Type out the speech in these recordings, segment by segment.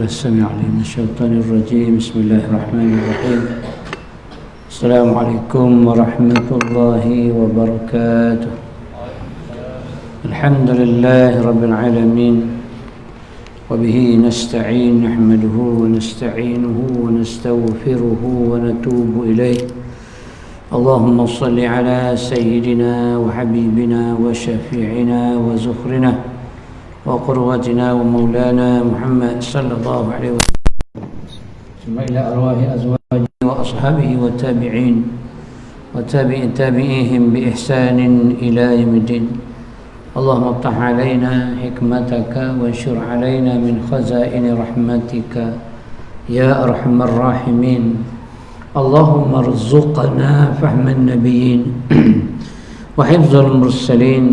بالله السميع العليم من الشيطان الرجيم. بسم الله الرحمن الرحيم. السلام عليكم ورحمة الله وبركاته. الحمد لله رب العالمين، وبه نستعين، نحمده ونستعينه ونستغفره ونتوب إليه. اللهم صل على سيدنا وحبيبنا وشفيعنا وزخرنا وقروتنا ومولانا محمد صلى الله عليه وسلم، ثم إلى أرواح أزواجه وأصحابه والتابعين وتابعيهم بإحسان إلى يوم الدين. اللهم افتح علينا حكمتك وانشر علينا من خزائن رحمتك يا أرحم الراحمين. اللهم ارزقنا فهم النبيين وحفظ المرسلين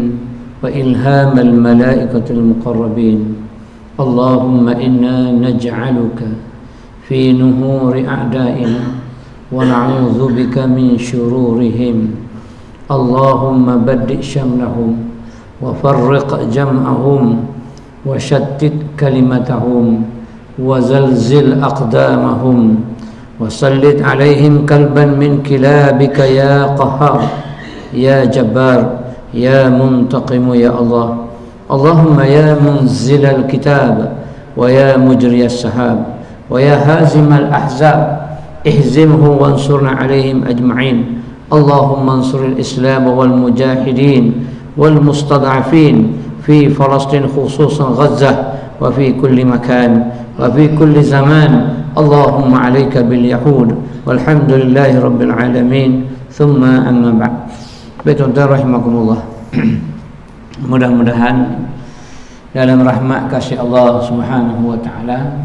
وإلهام الملائكة المقربين. اللهم إنا نجعلك في نهور أعدائنا ونعوذ بك من شرورهم. اللهم بدئ شملهم وفرق جمعهم وشتت كلمتهم وزلزل أقدامهم وسلط عليهم كلبا من كلابك يا قهار يا جبار يا منتقم يا الله. اللهم يا منزل الكتاب ويا مجري السحاب ويا هازم الأحزاب اهزمهم وانصرنا عليهم أجمعين. اللهم انصر الإسلام والمجاهدين والمستضعفين في فلسطين خصوصا غزة وفي كل مكان وفي كل زمان. اللهم عليك باليهود والحمد لله رب العالمين. ثم أما بعد. Betul-betul rahimakumullah. Mudah-mudahan dalam rahmat kasih Allah Subhanahu wa taala,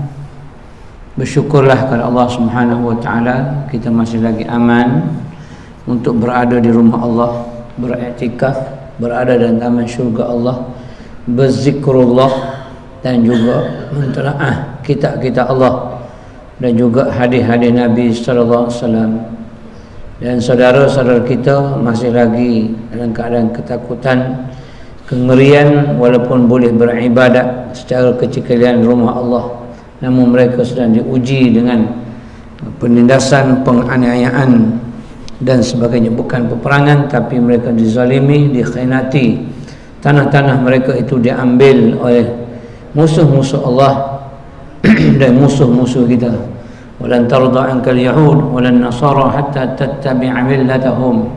bersyukurlah kepada Allah Subhanahu wa taala kita masih lagi aman untuk berada di rumah Allah, beriktikaf, berada dalam taman syurga Allah, berzikrullah dan juga mentelaah kitab-kitab Allah dan juga hadis-hadis Nabi sallallahu alaihi wasallam. Dan saudara-saudara kita masih lagi dalam keadaan ketakutan, kengerian, walaupun boleh beribadat secara kecil-kecilan rumah Allah, namun mereka sedang diuji dengan penindasan, penganiayaan dan sebagainya. Bukan peperangan, tapi mereka dizalimi, dikhianati. Tanah-tanah mereka itu diambil oleh musuh-musuh Allah dan musuh-musuh kita. Walan tarda ankal yahud walan nasara hatta tattabi'a millatahum.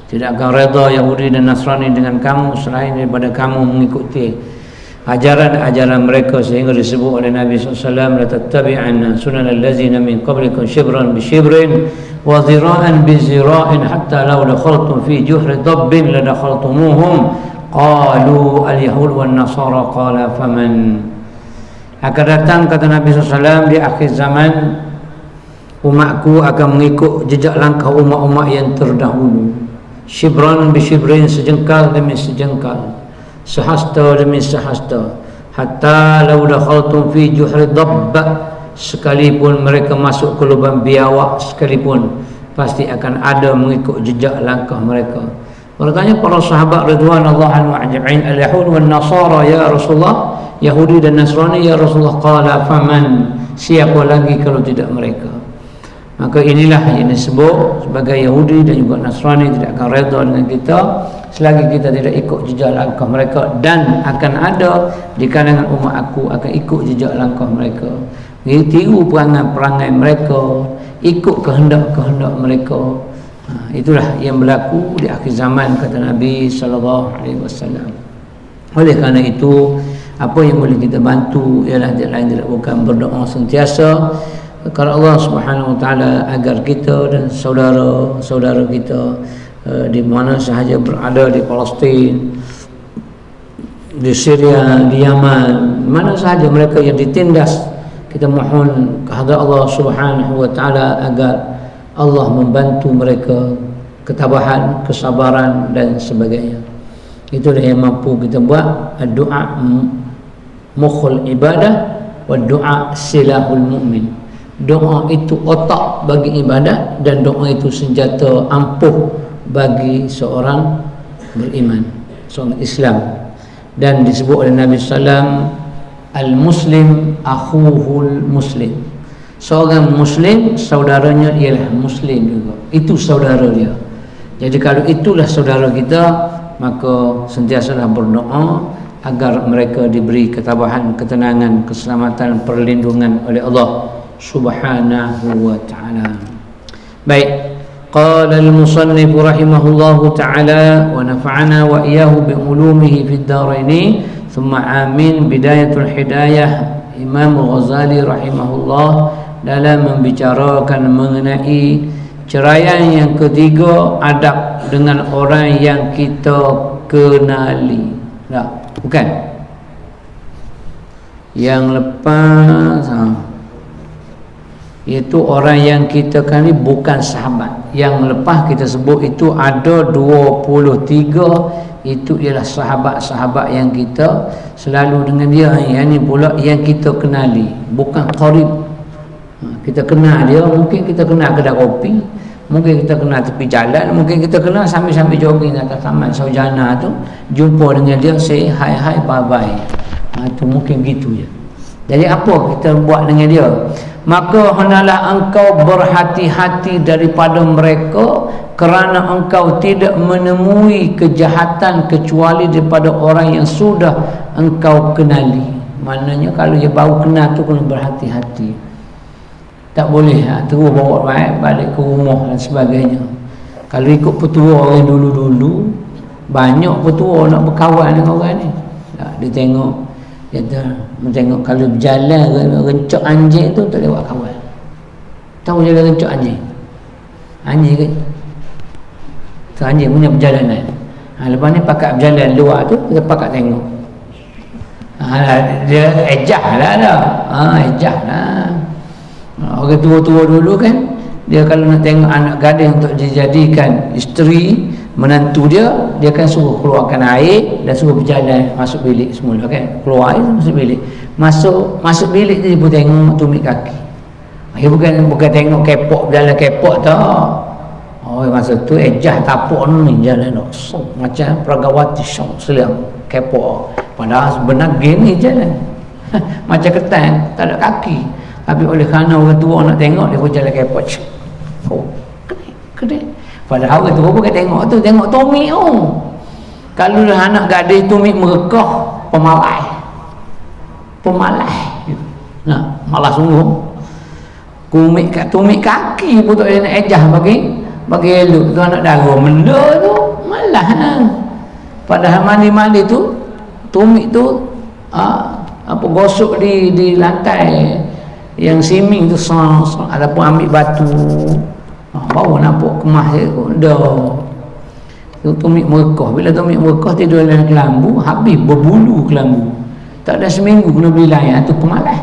Tidak akan redha Yahudi dan Nasrani dengan kamu selain daripada kamu mengikuti ajaran-ajaran mereka, sehingga disebut oleh Nabi SAW, la tattabi'anna sunanal ladzina min qablikum shibran bi shibrin wa dhira'an bi zira'in hatta law dakhaltum fi juhri dabbin la dakhaltumuhum qalu al yahud wan nasara qala faman. Akan datang, kata Nabi SAW, di akhir zaman umatku akan mengikut jejak langkah umat-umat yang terdahulu, shibran bi shibrin, sejengkal demi sejengkal, sehasta demi sehasta, hatta law dakhaltum fi juhri dabb, sekalipun mereka masuk ke lubang biawak sekalipun, pasti akan ada mengikut jejak langkah mereka. Bertanya para sahabat ridwanullah al-mu'ajibin, al-yahud wal nasara ya Rasulullah, Yahudi dan Nasrani ya Rasulullah. Qala faman, siapa lagi kalau tidak mereka? Maka inilah yang disebut sebagai Yahudi dan juga Nasrani tidak akan redha dengan kita selagi kita tidak ikut jejak langkah mereka, dan akan ada di kalangan umat aku akan ikut jejak langkah mereka, tiru perangai-perangai mereka, ikut kehendak-kehendak mereka. Itulah yang berlaku di akhir zaman, kata Nabi sallallahu alaihi wasallam. Oleh kerana itu, apa yang boleh kita bantu ialah lain tidak bukan berdoa sentiasa kepada Allah Subhanahu wa taala agar kita dan saudara-saudara kita di mana sahaja berada, di Palestin, di Syria, di Yaman, mana sahaja mereka yang ditindas, kita mohon kepada Allah Subhanahu wa taala agar Allah membantu mereka ketabahan, kesabaran dan sebagainya. Itulah yang mampu kita buat. Doa mukhul ibadah wa doa silahul mu'min. Doa itu otak bagi ibadat, dan doa itu senjata ampuh bagi seorang beriman, seorang Islam. Dan disebut oleh Nabi SAW, Al-muslim akhuhul muslim. Seorang muslim saudaranya ialah muslim juga. Itu saudara dia. Jadi kalau itulah saudara kita, maka sentiasalah berdoa agar mereka diberi ketabahan, ketenangan, keselamatan, perlindungan oleh Allah Subhanahu wa taala. Baik. Qala al-musannif rahimahullahu taala wa nafa'ana wa iyyahu bi ulumihi fid dharain. Thumma amin. Bidayatul hidayah Imam Ghazali rahimahullah dalam membicarakan mengenai ceraian yang ketiga, adab dengan orang yang kita kenali. Tak, bukan. Yang lepas iaitu orang yang kita kenali bukan sahabat. Yang lepas kita sebut itu ada 23, itu ialah sahabat-sahabat yang kita selalu dengan dia. Yang ni pula yang kita kenali, bukan qarib. Kita kenal dia, mungkin kita kenal kedai kopi, mungkin kita kenal tepi jalan, mungkin kita kenal sambil-sambil jogging atas taman Saujana tu, jumpa dengan dia, say hi hi bye bye. Itu mungkin gitu je. Jadi apa kita buat dengan dia? Maka hendaklah engkau berhati-hati daripada mereka, kerana engkau tidak menemui kejahatan kecuali daripada orang yang sudah engkau kenali. Maknanya kalau dia baru kenal tu kena berhati-hati. Tak boleh terus bawa balik ke rumah dan sebagainya. Kalau ikut petua orang dulu-dulu, banyak petua nak berkawan dengan orang ni. Dia tengok, tengok kalau berjalan rencok anjing tu tak lewat kawan. Tahu jalan rencok anjing? Anjing ke? Tu anjing punya perjalanan. Lepas ni pakat berjalan luar tu, kita pakat tengok. Dia ejah lah dah. Ejah lah. Orang tua-tua dulu kan, dia kalau nak tengok anak gadis untuk dijadikan isteri, menantu dia akan suruh keluarkan air dan suruh berjalan masuk bilik semula kan. Keluar air masuk bilik. Masuk bilik dia pun tengok tumit kaki. Dia bukan tengok kepok, berjalan kepok tak. Masa tu ejah tapak ni jalan so, macam Pragawati seliang kepok. Padahal sebenarnya gini jalan. Macam ketan, tak ada kaki. Tapi oleh kerana orang tua nak tengok, dia pun jalan kepot. Kedek. Padahal orang tua pun tengok tu, tengok tumit tu. Kalau anak gadis tumit merekah, pemalai. Nah, malah sungguh. Tumit kaki pun tak boleh nak ejah bagi elok tu anak dara. Benda tu malah. Padahal mandi-mandi tu, tumit tu gosok di lantai yang siming tu, ataupun ambil batu, baru nampak kemas dia dah. Tumit merekah. Bila tumit merekah tidur dalam kelambu, habis berbulu kelambu, tak ada seminggu kena beli layan. Tu pemalai.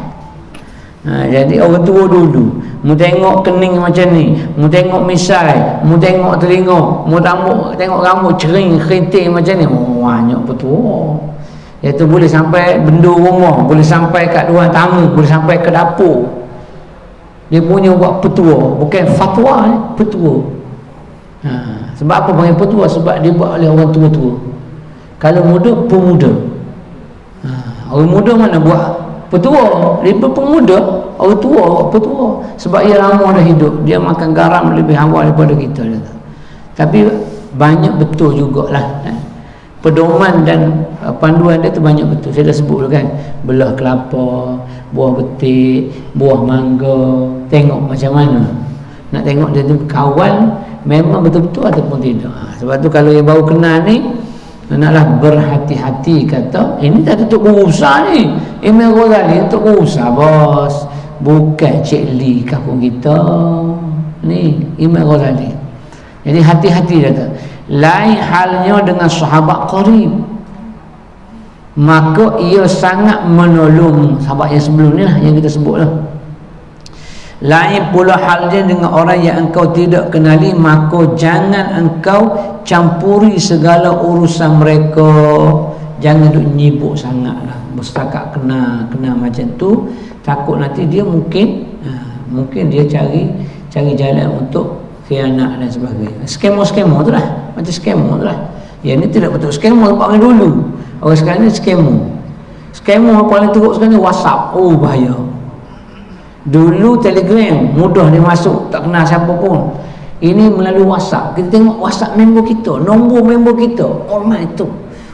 Jadi orang tua dulu, mu tengok kening macam ni, mu tengok misai, mu tengok telinga, mu tengok rambut cering kerinting macam ni, banyak petua. Iaitu boleh sampai benda rumah, boleh sampai kat ruang tamu, boleh sampai ke dapur. Dia punya buat petua, bukan fatwa, petua. Sebab apa panggil petua? Sebab dia buat oleh orang tua-tua. Kalau muda, pemuda. Orang muda mana buat petua? Dia pemuda, orang tua buat petua. Sebab ia lama dah hidup, dia makan garam lebih awal daripada kita. Tapi banyak betul jugalah. Pedoman dan panduan dia tu banyak betul. Saya dah sebut kan, belah kelapa, buah betik, buah mangga, tengok macam mana. Nak tengok dia tu kawan memang betul-betul ataupun tidak. Sebab tu kalau yang baru kenal ni, naklah berhati-hati. Kata ini tak tutup urusan ni, Imam Ghazali tutup urusan bos, bukan Cik Lee kampung kita ni, Imam Ghazali. Jadi hati-hati dia tu. Lain halnya dengan sahabat qarib, maka ia sangat menolong sahabat yang sebelum ni lah, yang kita sebut lah. Lain pula halnya dengan orang yang engkau tidak kenali, maka jangan engkau campuri segala urusan mereka. Jangan duk nyibuk sangat lah, bersetakat kena macam tu. Takut nanti dia mungkin dia cari jalan untuk khianat dan sebagainya. Skemo tu lah, macam skemo tu lah. Yang ni tidak betul skemo sebab orang dulu. Orang sekarang ni skemo. Scammer paling teruk sekarang ni WhatsApp. Oh, bahaya. Dulu Telegram mudah dia masuk, tak kenal siapa pun. Ini melalui WhatsApp. Kita tengok WhatsApp member kita, nombor member kita, orang itu.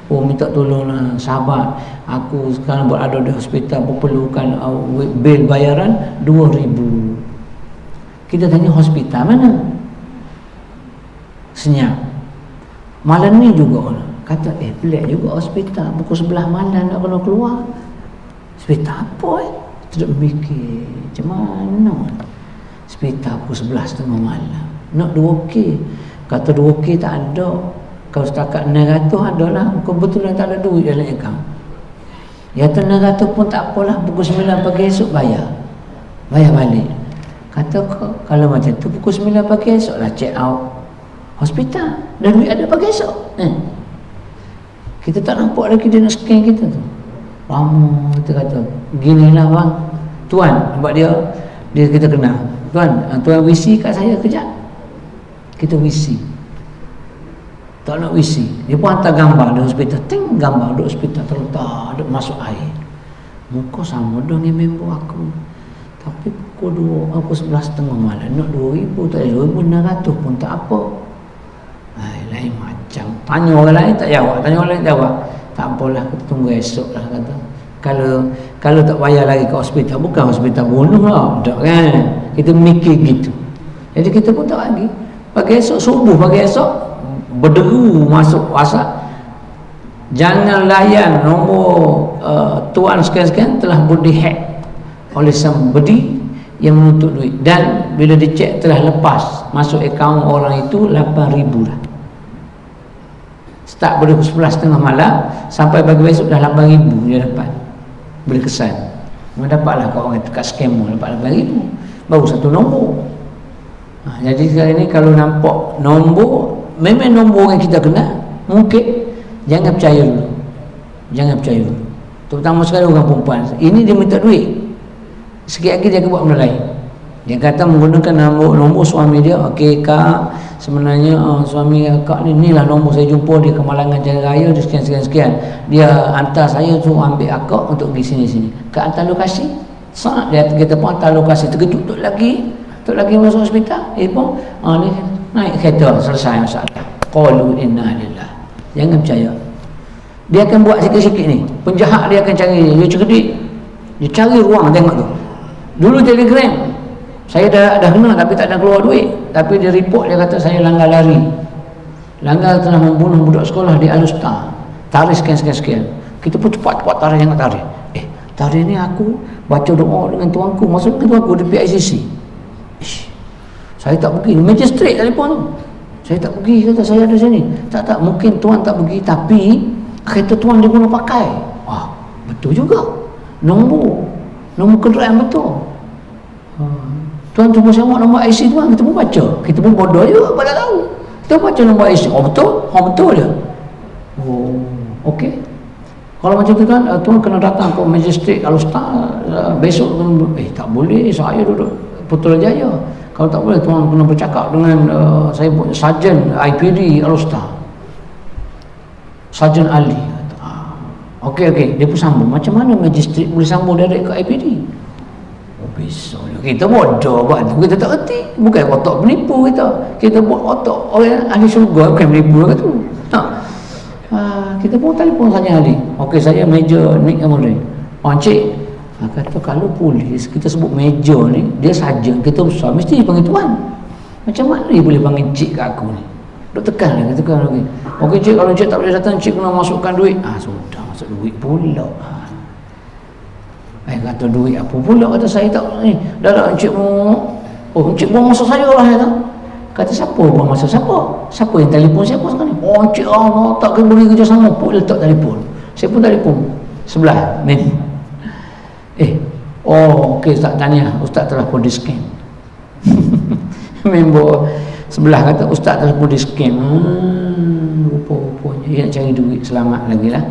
Oh, minta tolonglah sahabat, aku sekarang berada di hospital, perlukan bil bayaran 2,000. Kita tanya hospital mana? Senyap. Malam ni juga kata, pelik juga hospital, pukul 11 malam nak kena keluar. Hospital apa Tidak mikir macam mana. Hospital pukul 11 tengah malam, nak 2K. Kata 2K tak ada. Kalau setakat 900 adalah, kebetulan tak ada duit dalam akaun. Ya tu 900 pun tak apalah, pukul 9 pagi esok bayar balik. Kata kalau macam tu pukul 9 pagi esok lah check out hospital, dan duit ada pagi esok. Kita tak nampak lagi dia nak scan kita tu. Lama kita kata, ginilah bang tuan, nampak dia kita kenal. Tuan WC kat saya kejap. Kita WC, tak nak WC, dia pun hantar gambar di hospital. Gambar di hospital terletak, ada masuk air. Muka sama dengan member aku, tapi pukul 11 tengah malam nak 2,000, tak ada 2,900 pun tak apa. Lain macam. Tanya orang lain tak jawab, tanya orang lain jawab. Tak apalah, kita tunggu esok lah kata. Kalau tak bayar lagi ke hospital, bukan hospital bunuh lah, tak kan. Kita mikir gitu. Jadi kita pun tak lagi. Pagi esok, subuh pagi esok, berderu masuk WhatsApp. Jangan layan nombor tuan sekian-sekian telah dihack oleh somebody yang menuntut duit. Dan bila dicek telah lepas masuk akaun orang itu 8,000 dah. Start pada 11 tengah malam sampai pagi besok dah 8,000 dia dapat. Boleh kesan. Dapatlah kau orang dekat scammer dapat 8,000. Baru satu nombor. Jadi sekarang ni kalau nampak nombor, memang nombor yang kita kenal, mungkin jangan percaya dulu. Jangan percaya dulu. Terutama sekali orang perempuan. Ini dia minta duit. Sikit lagi dia akan buat benda lain. Dia kata menggunakan nombor suami dia. Okey kak, sebenarnya suami kak ni lah nombor saya jumpa di Kemalangan Jalan Raya, dia sekian. Dia hantar saya tu ambil akak untuk pergi sini. Kak hantar lokasi. Saat dia kita pun hantar lokasi, terkejut tu lagi masuk hospital. Pun ni naik kereta, selesai masalah. Qalu inna lillah. Jangan percaya. Dia akan buat sikit-sikit ni. Penjahat dia akan cari, dia cerdik. Dia cari ruang, tengok tu. Dulu Telegram saya dah kena tapi tak ada keluar duit. Tapi dia report, dia kata saya langgar lari. Langgar telah membunuh budak sekolah di Alustar. Tarikh sekian. Kita pun cepat tarikh, jangan tarikh. Tarikh ni aku baca doa dengan tuanku. Maksudnya tuanku di PICC. Saya tak pergi. Magistrate telefon tu. Saya tak pergi, kata saya ada sini. Tak, mungkin tuan tak pergi, tapi kereta tuan dia guna pakai. Betul juga. Nombor kenderaan betul. Tuan cuba semak nombor IC tuan, kita pun baca. Kita pun bodoh juga, pada tahu. Kita baca nombor IC. Betul dia. Okey. Kalau macam tu tuan kena datang ke Magistrate Alustar besok. Tak boleh, saya duduk Putrajaya. Kalau tak boleh, tuan kena bercakap dengan saya pun Sarjan IPD Alustar, Sarjan Ali. Okey, dia pun sambung. Macam mana Magistrate boleh sambung direct ke IPD? Besok kita bodoh buat tu, kita tak erti. Bukan otak penipu kita buat otak orang ahli syurga, bukan penipu ke tu. Kita pun telefon Sarjan Ali. Okey, saya Major Nick Amore. Cik, kata kalau polis kita sebut Major ni, dia sarjan kita besar, mesti dia panggil tuan. Macam mana dia boleh panggil cik kat aku ni? Duk tekan lagi. Okey cik, kalau cik tak boleh datang, cik kena masukkan duit. Sudah masuk duit pula. Kata duit apa pula, kata saya tak ni. Dah encik mau. Encik buang masa saya lah, kata siapa buang masa siapa yang telefon siapa sekarang ni? Encik tak boleh kerjasama pun letak telefon. Saya pun telefon sebelah ni. Okey, Ustaz tanya, Ustaz telah pun di scam. Member sebelah kata Ustaz telah pun di scam. Rupa-rupanya dia nak cari duit, selamat lagi lah.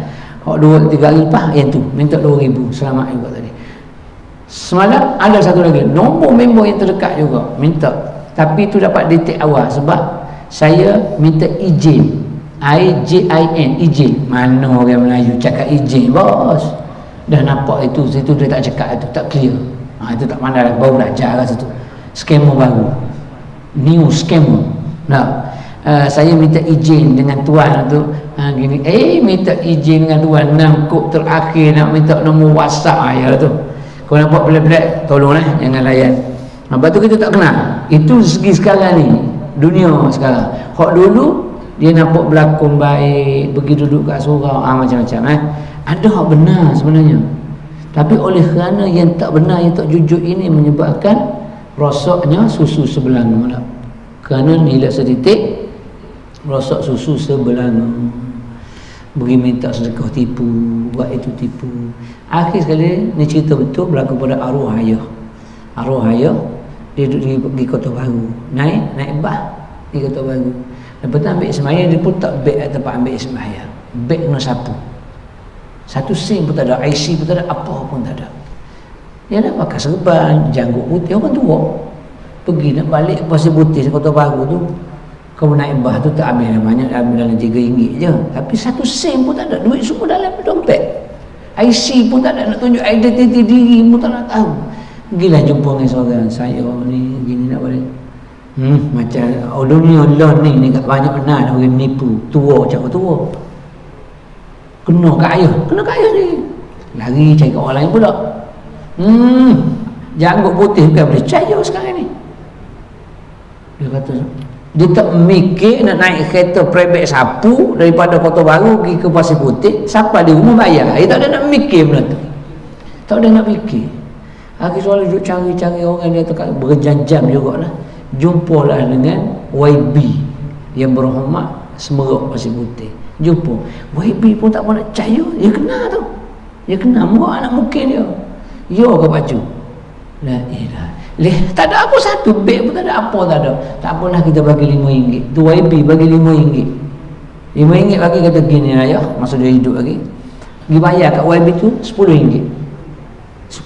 2-3 hari lepas yang tu minta 2,000, selamat juga tadi. Semalam ada satu lagi nombor member yang terdekat juga minta, tapi tu dapat detect awal sebab saya minta izin, IJIN, izin. Mana orang Melayu cakap izin bos? dah nampak itu, situ dia tak cakap, itu tak clear. Itu tak pandai, baru belajar kat situ. Scammer baru, new scammer. Nah, saya minta izin dengan tuan tu, gini, minta izin dengan tuan, nangkuk terakhir nak minta nombor WhatsApp ayah tu. Kau nampak pelik-pelik, tolonglah jangan layan. Lepas tu kita tak kenal. Itu segi sekarang ni, dunia sekarang. Hak dulu dia nampak berlakon baik, pergi duduk kat surau, macam-macam. Ada hak benar sebenarnya, tapi oleh kerana yang tak benar, yang tak jujur ini menyebabkan rosaknya susu sebelanga lah. Kerana nilai setitik rosak susu sebelanga. Bagi minta sedekah tipu, buat itu tipu. Akhir sekali ni cerita betul berlaku pada arwah ayah. Arwah ayah dia duduk di Kota Baru, naik bah di Kota Baru. Lepas tu ambil sembahyang, dia pun tak beg at tempat ambil sembahyang. Beg kena sapu. Satu sen pun tak ada, IC pun tak ada, apa pun tak ada. Dia nak pakai serban, janggut putih, orang tua. Pergi nak balik Pasir Putih Kota Baru tu, kau naik bah tu tak ambil banyak, ambil dalam RM3 je. Tapi satu sen pun tak ada, duit semua dalam dompet. IC pun tak ada, nak tunjuk identiti diri pun tak nak tahu. Pergilah jumpa dengan seorang, saya ni gini nak balik. Macam dunia ni kat banyak benar orang menipu, tua cakap tua. Kena kat ayah ni. Lari cari kat orang lain pula. Janggut putih bukan boleh percaya sekarang ni. Dia kata, dia tak mikir nak naik kereta private sapu daripada Kota Baru pergi ke Pasir Putih, siapa di rumah bayar. Dia tak ada nak mikir benda tu. Tak ada nak fikir. Akhir soal duduk cari-cari orang, dia tak berjam-jam jugalah. Jumpalah dengan YB yang berhormat Semerak Pasir Putih. Jumpa YB pun tak pernah percaya. Dia kenal tu, dia kenal muka anak mungkin dia. Yo ke baju la ilah tak ada apa, satu beg pun tak ada, apa tak ada. Tak apalah, kita bagi RM5. Tu YB bagi RM5. RM5 bagi, kata gini ayah, masa dia hidup lagi, pergi bayar kat YB tu RM10.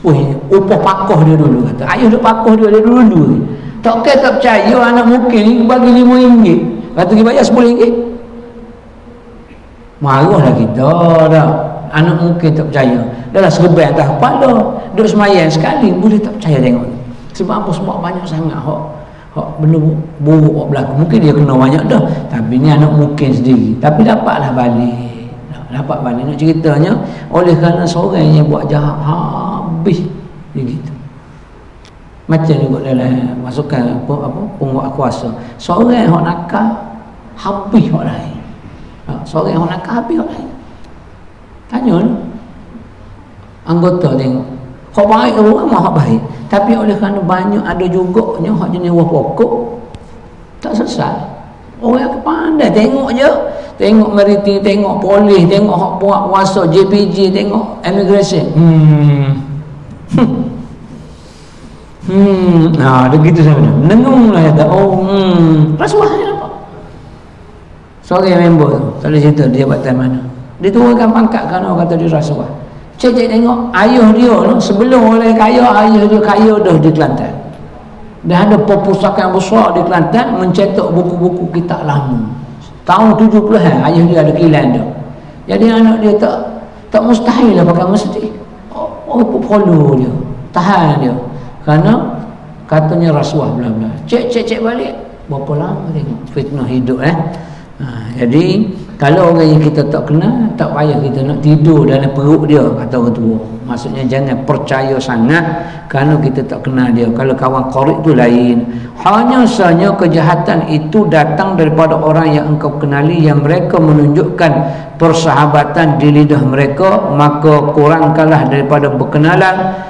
RM10 upah pakoh dia dulu, kata ayah duk pakoh dia dulu. Tak kata tak percaya anak mungkin ni bagi RM5. Kata pergi bayar RM10. Marahlah kita dah. Anak mungkin tak percaya. Dah lah serban atas kepala, duduk semayang sekali boleh tak percaya tengok. Sebab apa? Sebab banyak sangat hak benda buruk hak berlaku. Mungkin dia kena banyak dah, tapi ni anak mungkin sendiri, tapi dapatlah balik. Dapat balik. Nak ceritanya oleh kerana seorang yang buat jahat habis dia gitu. Macam juga dalam masukan penguat kuasa, seorang hak nakal habis hak lain. Seorang hak nakal habis hak lain. Tanya anggota tengok, hak baik ke orang hak baik, tapi oleh kerana banyak ada juga hak jenis wah pokok tak selesai. Orang pandai tengok je, tengok maritim, tengok polis, tengok hak buat kuasa JPJ, tengok immigration. Dia gitu sebenarnya. Menengunglah kata, rasuah ni nampak. Seorang member tu, tak ada cerita dia jabatan mana. Dia turunkan pangkat kerana orang kata dia rasuah. Cek tengok ayah dia no, sebelum orang kaya, ayah dia kaya dah di Kelantan. Dah ada perpustakaan besar di Kelantan mencetak buku-buku kitab lama. Tahun 70-an ayah dia ada kilang dah. Jadi anak dia tak mustahil lah pakai mesti. Follow dia, tahan dia. Kerana katanya rasuah bla-bla. Cek balik berapa lama tengok fitnah hidup jadi kalau orang yang kita tak kenal, tak payah kita nak tidur dalam perut dia, kata orang tua. Maksudnya jangan percaya sangat kerana kita tak kenal dia. Kalau kawan qarib tu lain. Hanya sahaja kejahatan itu datang daripada orang yang engkau kenali, yang mereka menunjukkan persahabatan di lidah mereka, maka kurangkanlah daripada berkenalan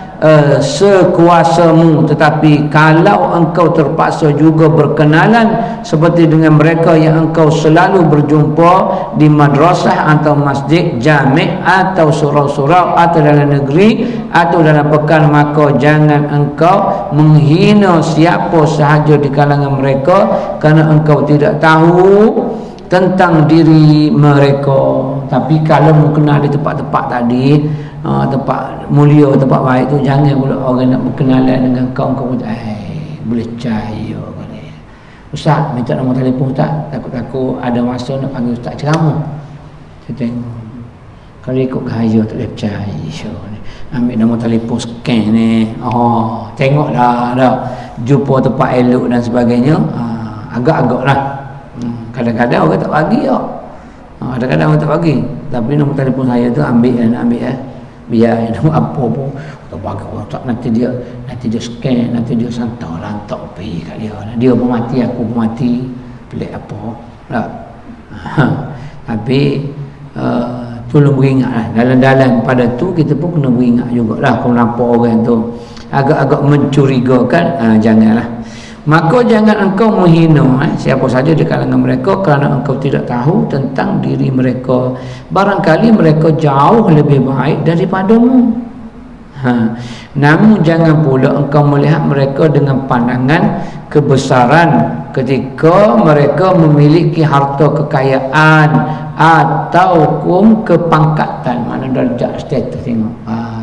sekuasamu. Tetapi kalau engkau terpaksa juga berkenalan seperti dengan mereka yang engkau selalu berjumpa di madrasah atau masjid, jami' atau surau-surau atau dalam negeri atau dalam pekan, maka jangan engkau menghina siapa sahaja di kalangan mereka kerana engkau tidak tahu tentang diri mereka. Tapi kalau mengenal di tempat-tempat tadi, tempat mulia, tempat baik tu, jangan pula orang nak berkenalan dengan kau boleh percaya kan. Ustaz minta nombor telefon Ustaz, takut-takut ada masa nak panggil Ustaz ceramah. Saya tengok kalau ikut gaya tak boleh percaya. ambil nombor telefon, scan ni, tengok dah jumpa tempat elok dan sebagainya. Agak-agak lah. Kadang-kadang orang tak bagi tak. Kadang-kadang orang tak bagi, tapi nombor telefon saya tu ambil biar nombor apa pun tak bagi orang tak, nanti dia scan, nanti dia lantak pergi kat dia pun mati, aku pun mati, pelik apa tak. Tapi tolong beringatlah dalam pada tu, kita pun kena beringat jugalah. Kalau nampak orang tu agak-agak mencurigakan, janganlah. Maka jangan engkau menghina siapa saja di kalangan mereka kerana engkau tidak tahu tentang diri mereka. Barangkali mereka jauh lebih baik daripadamu. Namun jangan pula engkau melihat mereka dengan pandangan kebesaran ketika mereka memiliki harta kekayaan ataupun kepangkatan. Mana darjat status, tengok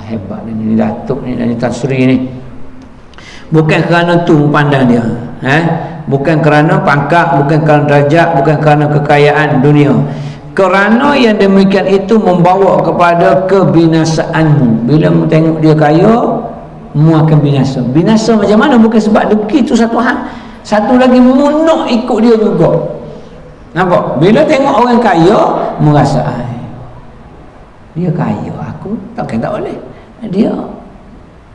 hebat ni datuk ni dan Tan Sri ni. Bukan kerana tu pandang dia, bukan kerana pangkat, bukan kerana darjat, bukan kerana kekayaan dunia. Kerana yang demikian itu membawa kepada kebinasaanmu. Bila mu tengok dia kaya, mu akan binasa. Binasa macam mana? Bukan sebab dengki, itu satu hal. Satu lagi, mu nak ikut dia juga. Nampak? Bila tengok orang kaya, mu rasa dia kaya, aku takkan tak boleh. Dia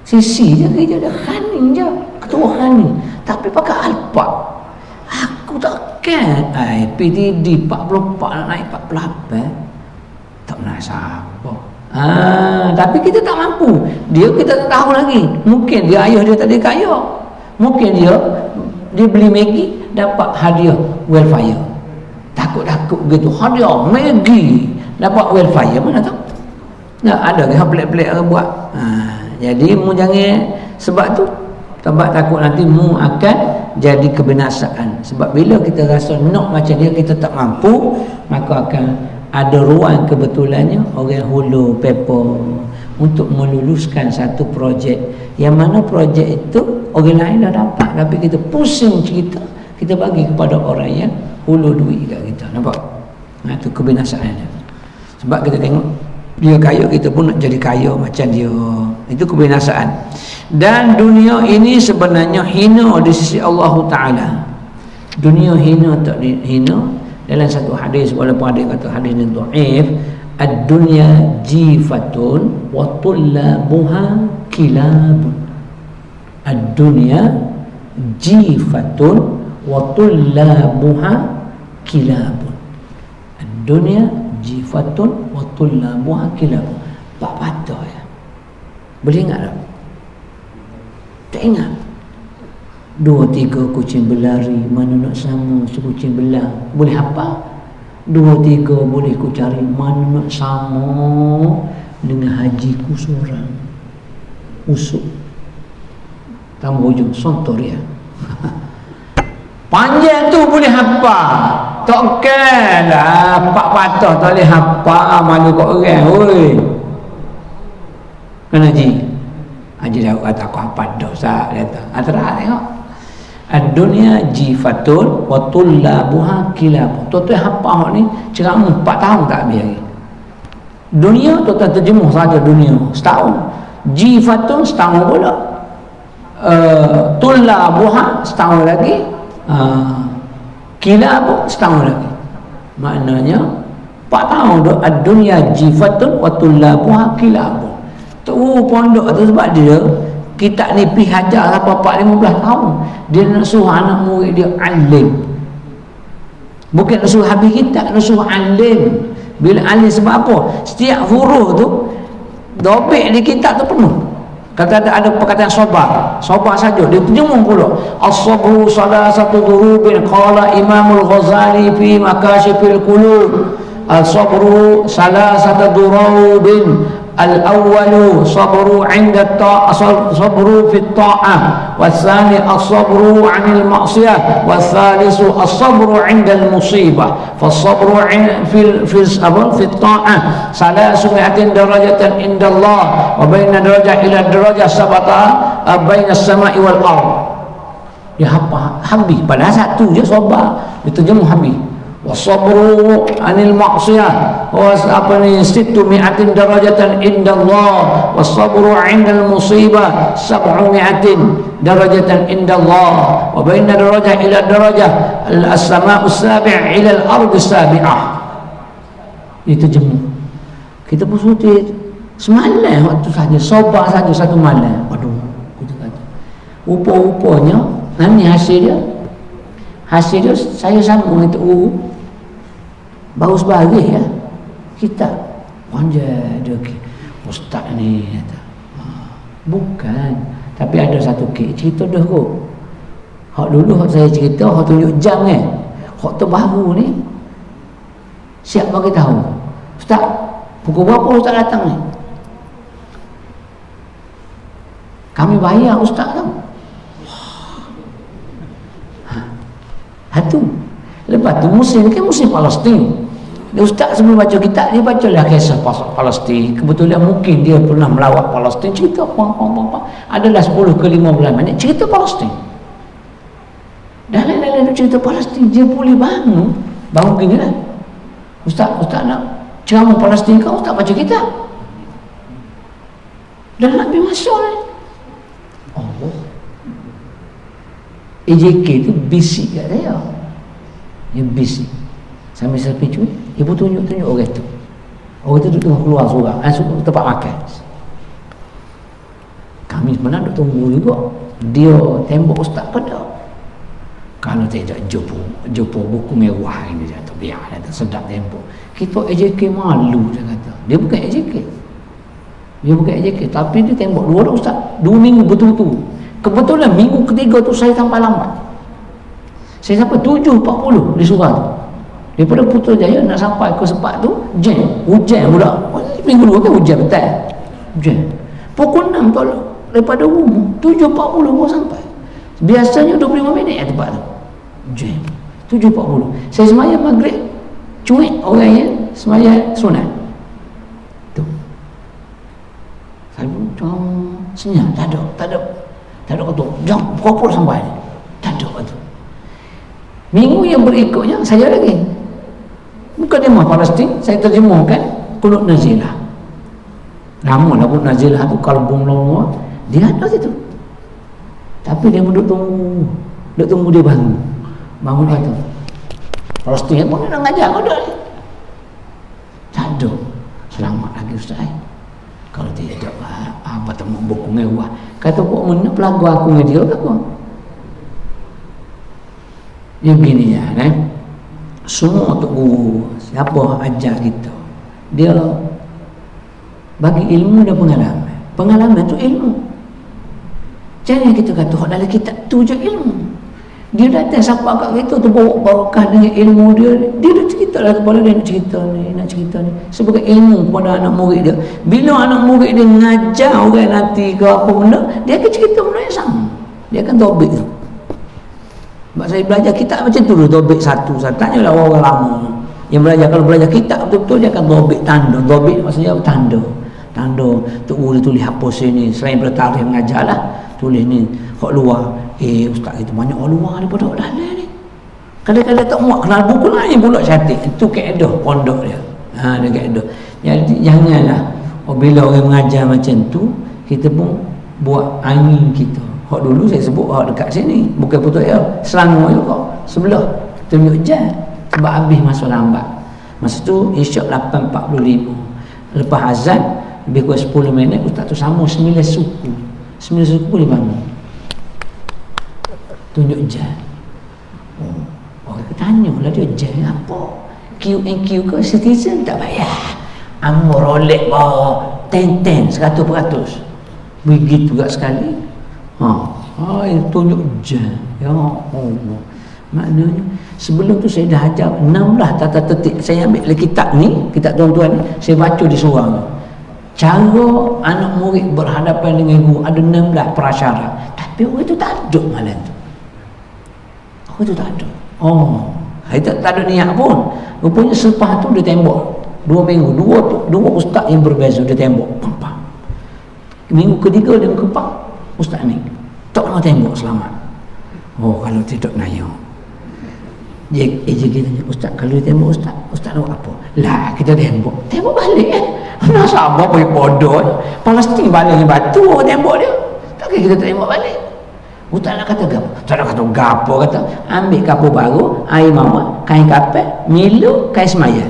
sisi je kerja dia, khaning je, ketua khaning, tapi pakai Alphard. Aku takkan PTD 44 nak naik 48, tak nak siapa. Tapi kita tak mampu. Kita tak tahu lagi. Mungkin dia ayah dia tadi kaya, mungkin dia beli Maggi dapat hadiah welfare. Takut gitu, hadiah Maggi dapat welfare, mana tahu. Ada ke pelik-pelik orang buat. Jadi mu jangan sebab tu, sebab takut nanti mu akan jadi kebinasaan. Sebab bila kita rasa nak macam dia, kita tak mampu, maka akan ada ruang kebetulannya orang hulur paper untuk meluluskan satu projek, yang mana projek itu orang lain dah dapat, tapi kita pusing cerita, kita bagi kepada orang yang hulur duit kat kita. Nampak? Itu kebinasaannya. Sebab kita tengok dia kaya, kita pun nak jadi kaya macam dia. Itu kebinasaan. Dan dunia ini sebenarnya hina di sisi Allah Ta'ala. Dunia hina tak hina. Dalam satu hadis, walaupun ada kata hadis ni dhaif, ad-dunya jifatun wa tullabuha kilabun. Ad-dunya jifatun wa tullabuha kilabun. Ad-dunya jifatun wa tullabuha kilabun. Pak patah ya. Boleh ingat tak? Tak ingat. 2-3 kucing berlari, mana nak sama sekucing belang. Boleh apa? 2-3 boleh ku cari, mana nak sama dengan hajiku seorang. Usuk tambah hujung sontor ya. Panjang tu boleh hafal. Takkanlah pak patah tak boleh hafal, malu kat orang. Oi. Kan Haji Daud kata aku hafal dah Ustaz, dia kata. Antara tengok. Ad-dunya jifatun wa tullabuha kilab. Tuan-tuan hafal ni ceramah 4 tahun tak habis lagi. Dunia tuan-tuan terjemuh saja dunia setahun. Jifatun setahun pula. Tullabuha setahun lagi. Kilab setahun lagi. Maknanya 4 tahun tu ad-dunya jifatun wa tullabuha kilab. Tu pondok tu sebab dia kita ni pergi hajar sampai 15 tahun. Dia nak suruh anak murid dia alim. Bukan nak suruh habis kitab, nak suruh alim. Bila alim sebab apa? Setiap huruf tu dobek di kitab tu penuh. Kata ada perkataan sabar saja dia terjemur pula. As-sabru salasatu durubin qala Imamul Ghazali fi Makashifil Qulub. As-sabru salasatu durubin. Al-awwalu sabru 'inda sabru fi at-ta'ah, was-tsani as-sabru 'anil ma'siyah, was-tsalisu as-sabru 'inda al-musibah. Fas-sabru fi at-ta'ah salasumi'atin darajatan inda Allah wa baina darajah ila darajah sabata baina as-sama'i wal ardh. Dia habis padahal satu je sabar, dia terjemah habis. wasabru anil maksiyah apa ni 600 darajatan indallah, wasabru 'indal musibah 700 darajatan indallah, wa baina darajah ila darajah as-sama'u as-sabi' ila al-ardi as-sabi'ah. Itu jemu kita pun suti semalam waktu saja sobat saja satu malam. Waduh, kita kata rupa-rupanya ni hasil dia saya sambung itu baru sebagai ya kita panjang dia ustaz ni kata bukan, tapi ada satu cerita dah kot. Hak dulu hak saya cerita hak tunjuk jam kan, hak terbaru ni siap bagi tahu ustaz pukul berapa ustaz datang ni, kami bayar ustaz tau. Hatu lepas tu musim kan musim Palestin. Ustaz sebelum baca kitab dia bacalah kisah Palestin. Kebetulan mungkin dia pernah melawat Palestin, cerita adalah 10 ke 15 minit cerita Palestin. Dalam cerita Palestin dia boleh bangun gini lah. Ustaz nak ceramah Palestin kau ustaz baca kitab. Dan nak pergi masuk ni. Allah. AJK tu bisik kat saya. Dia bisik. Sambil saya pergi ibu tunjuk orang tu. Orang tu duduk keluar seorang. Tempat makan. Kami sebenarnya duduk tunggu juga. Dia tembok ustaz pada. Kalau tidak jumpa buku mewah ini dia kata biar dia sedap tembok. Kita AJK malu dia kata. Dia bukan AJK, tapi dia tembok dua orang ustaz 2 minggu betul-betul. Kebetulan minggu ketiga tu saya sampai lambat. Saya sampai 7.40 di Surau tu. Daripada Putrajaya nak sampai ke Sepak tu hujan pula. Minggu dua kan hujan betul. Hujan. Pukul 6 tolak daripada rumah 7.40 baru sampai. Biasanya 25 minit ya tempat tu. Hujan. 7.40. Saya sembahyang maghrib cuik orang yang sembahyang sunat. Tu. Saya pun macam senyap, tak ada kata, jom pukul sampai ni. Tak ada kata. Minggu yang berikutnya, saya lagi. Mukadimah Palestin, saya terjemahkan Qunut Nazilah. Nama lah Qunut Nazilah tu, kalbum lama, dia ada situ. Tapi dia duduk tunggu dia bangun. Bangun kata, Palestin pun nak ngajar kau dah ni. Tak ada. Selamat lagi Ustaz. Kalau tidak, apa temu buku mewah. Kata kok mana pelagu aku dengan dia ke apa? Dia begini ya, semua tok guru, siapa ajar kita, dia bagi ilmu dan pengalaman. Pengalaman tu ilmu. Jangan kita kata dalam kitab tu je ilmu. Dia datang siapa kat kita tu bawa barakah dengan ilmu dia. Dia dah cerita lah kepada dia nak cerita ni sebagai ilmu kepada anak murid dia. Bila anak murid dia ngajar orang nanti ke apa benda, dia akan cerita benda yang sama. Dia akan tobik tu. Sebab saya belajar kitab macam tu dulu, tobik satu. Tanyalah orang lama yang belajar. Kalau belajar kitab betul-betul dia akan tobik tanda. Tobik maksudnya tanda. Tok guru tulis apa sini, selain daripada tarikh mengajar lah, tulis ni hak luar. Ustaz itu banyak orang luar daripada orang dalam ni. Kadang-kadang tak muat kenal buku lain pula cantik. Itu kaedah pondok dia. Dia kaedah. Jadi janganlah bila orang mengajar macam tu, kita pun buat angin kita. Hak dulu saya sebut hak dekat sini, bukan Putrajaya, Selangor juga. Sebelah tunjuk jam sebab habis masa lambat. Masa tu isyak 8.45. Lepas azan lebih kurang 10 minit ustaz tu sama 9 suku. 9 suku boleh bangun. Tunjuk jam. Orang tanya lah dia jam apa? Q&Q ke Citizen tak bayar. Amor Rolex bawa 10 100%. Begitu juga sekali. Tunjuk jam. Ya Allah. Maknanya sebelum tu saya dah ajar 16 tata tertib. Saya ambil kitab ni, kitab tuan-tuan ni, saya baca di surau. Cara anak murid berhadapan dengan guru ada 16 prasyarat. Tapi orang tu tak ada malam tu. Orang tu tak ada. Saya tak ada niat pun. Rupanya selepas tu dia tembok 2 minggu. Dua ustaz yang berbeza dia tembok. Minggu ketiga dan keempat ustaz ni tak nak tembok selamat. Kalau tidak naya. Eja kita tanya, ustaz kalau dia tembok ustaz nak buat apa? Lah kita tembok balik Nak sabar boleh bodoh Palestin balik dengan batu tembok dia. Takkan kita tembok balik. Ustaz nak kata gapo? Tak nak kata gapo, kata ambil kapur baru, air mawar, kain kapet, milu, kain semaya.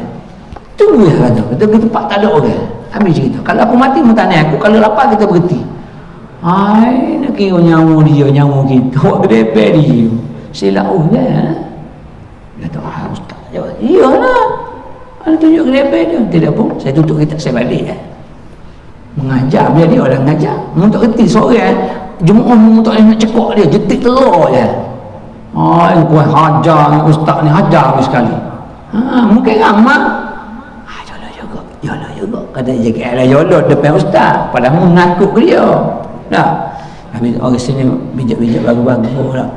Tunggu ya kata. Kita tempat tak ada orang. Habis cerita. Kalau aku mati mentani aku, kalau lapar kita berhenti. Ai nak kira nyawa dia, nyawa kita. Awak gedebek dia. Silau dia. Dia kata, ustaz jawab. Iyalah. Ada tunjuk gedebek dia. Tidak pun, saya tutup kitab saya balik. Mengajar, biar dia orang mengajar. Untuk kerti seorang Jemaah tak nak cekok dia, jetik telur je. Kuat hajar ustaz ni, hajar sekali. Mungkin ramah. Yalah juga. Kata dia kira yolot depan ustaz. Padahal menakut ke dia. Tak. Habis orang sini bijak-bijak bagus-bagus lah.